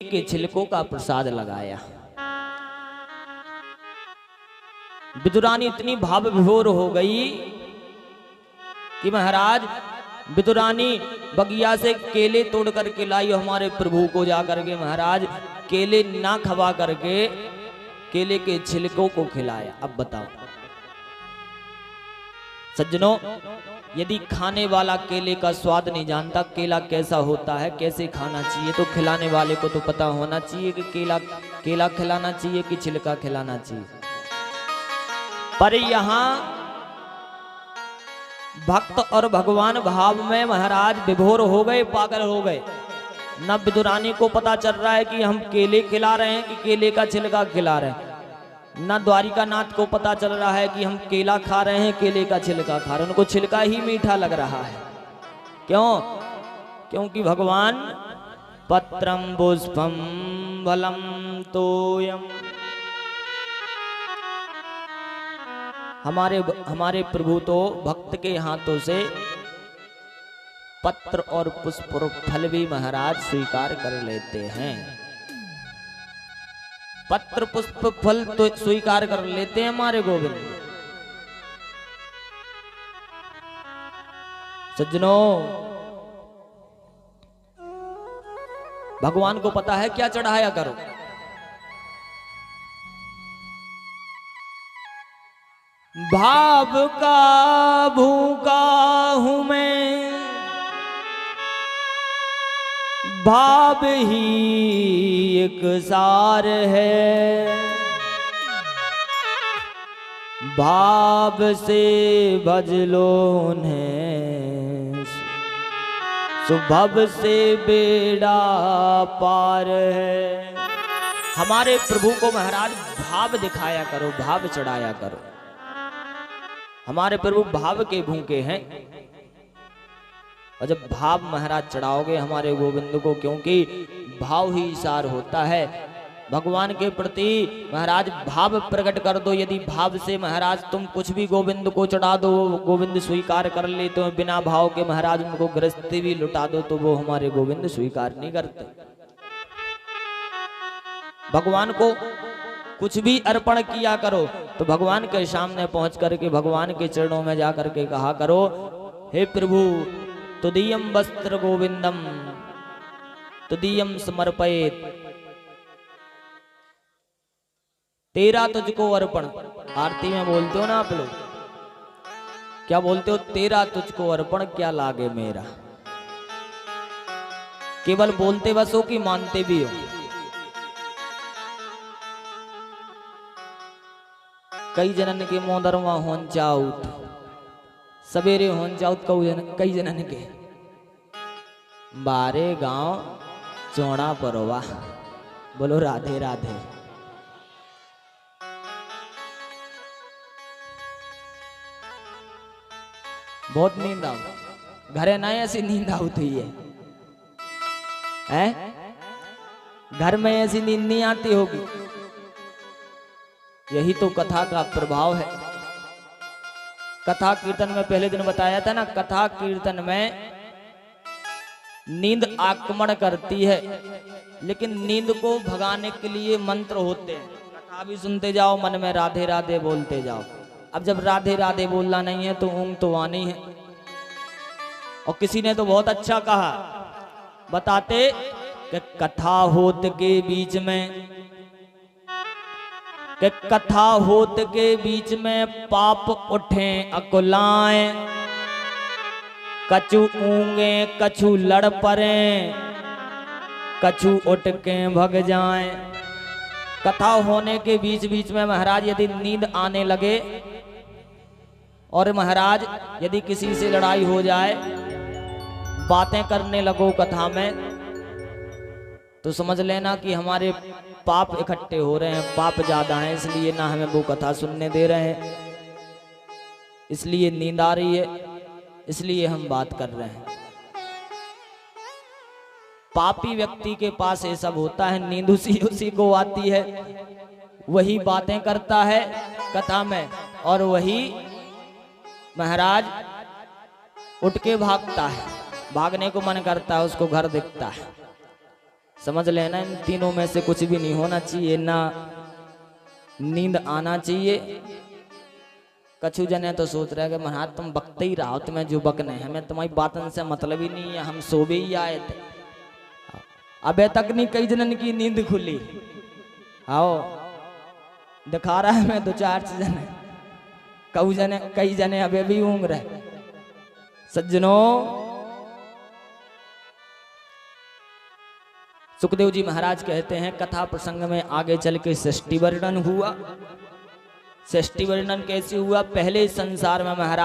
के छिलकों का प्रसाद लगाया। विदुरानी इतनी भाव विभोर हो गई कि महाराज विदुरानी बगिया से केले तोड़ करके लाई हमारे प्रभु को जाकर के महाराज केले ना खवा करके केले के छिलकों को खिलाया। अब बताओ सज्जनों, यदि खाने वाला केले का स्वाद नहीं जानता केला कैसा होता है, कैसे खाना चाहिए, तो खिलाने वाले को तो पता होना चाहिए कि केला खिलाना चाहिए कि छिलका खिलाना चाहिए। पर यहां भक्त और भगवान भाव में महाराज विभोर हो गए, पागल हो गए। न विदुरानी को पता चल रहा है कि हम केले खिला रहे हैं कि केले का छिलका खिला रहे हैं, न द्वारिका नाथ को पता चल रहा है कि हम केला खा रहे हैं केले का छिलका खा रहे हैं। उनको छिलका ही मीठा लग रहा है। क्यों? क्योंकि भगवान पत्रम पुष्पम फलम तोयम, हमारे प्रभु तो भक्त के हाथों से पत्र और पुष्प और फल भी महाराज स्वीकार कर लेते हैं। पत्र पुष्प फल तो स्वीकार कर लेते हैं हमारे गोविंद। सज्जनों, भगवान को पता है क्या चढ़ाया करो। भाव का भूखा हूं मैं, भाव ही एक सार है, भाव से भज लो उन्हें, सुभव से बेड़ा पार है। हमारे प्रभु को महाराज भाव दिखाया करो, भाव चढ़ाया करो। हमारे प्रभु भाव के भूखे हैं, और जब भाव महाराज चढ़ाओगे हमारे गोविंद को, क्योंकि भाव ही सार होता है भगवान के प्रति। महाराज भाव प्रकट कर दो। यदि भाव से महाराज तुम कुछ भी गोविंद को चढ़ा दो, गोविंद स्वीकार कर लेते हो। बिना भाव के महाराज उनको गृहस्थी भी लुटा दो तो वो हमारे गोविंद स्वीकार नहीं करते। भगवान को कुछ भी अर्पण किया करो तो भगवान के सामने पहुंच करके भगवान के चरणों में जाकर के कहा करो, हे प्रभु तुदीयम वस्त्र गोविंदम तुदीयम समर्पयेत, तेरा तुझको अर्पण। आरती में बोलते हो ना आप लोग, क्या बोलते हो? तेरा तुझको अर्पण क्या लागे मेरा। केवल बोलते बस हो कि मानते भी हो? कई जनन के मोदरवा होन चाउत, सवेरे होन चाउत कई जनन के बारे गांव चौड़ा परवा। बोलो राधे राधे। बहुत नींद आओ घरे ना, ऐसी नींद आती है घर में ऐसी नींद नहीं आती होगी। यही तो कथा का प्रभाव है। कथा कीर्तन में पहले दिन बताया था ना, कथा कीर्तन में नींद आक्रमण करती है, लेकिन नींद को भगाने के लिए मंत्र होते हैं। कथा भी सुनते जाओ, मन में राधे राधे बोलते जाओ। अब जब राधे राधे बोलना नहीं है तो ऊँग तो आनी है। और किसी ने तो बहुत अच्छा कहा, बताते कि कथा होत के बीच में, कि कथा होत के बीच में पाप उठे अकुलाएं, कछु ऊंगे कछु लड़ पड़े, कछु उठ के भग जाएं। कथा होने के बीच बीच में महाराज यदि नींद आने लगे और महाराज यदि किसी से लड़ाई हो जाए, बातें करने लगो कथा में, तो समझ लेना कि हमारे पाप इकट्ठे हो रहे हैं, पाप ज्यादा हैं, इसलिए ना हमें वो कथा सुनने दे रहे हैं, इसलिए नींद आ रही है, इसलिए हम बात कर रहे हैं। पापी व्यक्ति के पास ये सब होता है, नींद उसी को आती है, वही बातें करता है कथा में, और वही महाराज उठ के भागता है, भागने को मन करता है, उसको घर दिखता है। समझ लेना, इन तीनों में से कुछ भी नहीं होना चाहिए। ना नींद आना चाहिए। कछु जने तो सोच रहे कि महाराज तुम बकते ही रहो, तुम्हें जो बकने हमें तुम्हारी बातन से मतलब ही नहीं है, हम सो भी ही आए थे। अबे तक नहीं कई जनन की नींद खुली। आओ दिखा रहा है मैं दो चार जने, कई जने अबे भी ऊँग रहे। सज्जनों, सुखदेव जी महाराज कहते हैं कथा प्रसंग में आगे चल के सृष्टि वर्णन हुआ। सृष्टि वर्णन कैसे हुआ? पहले संसार में महाराज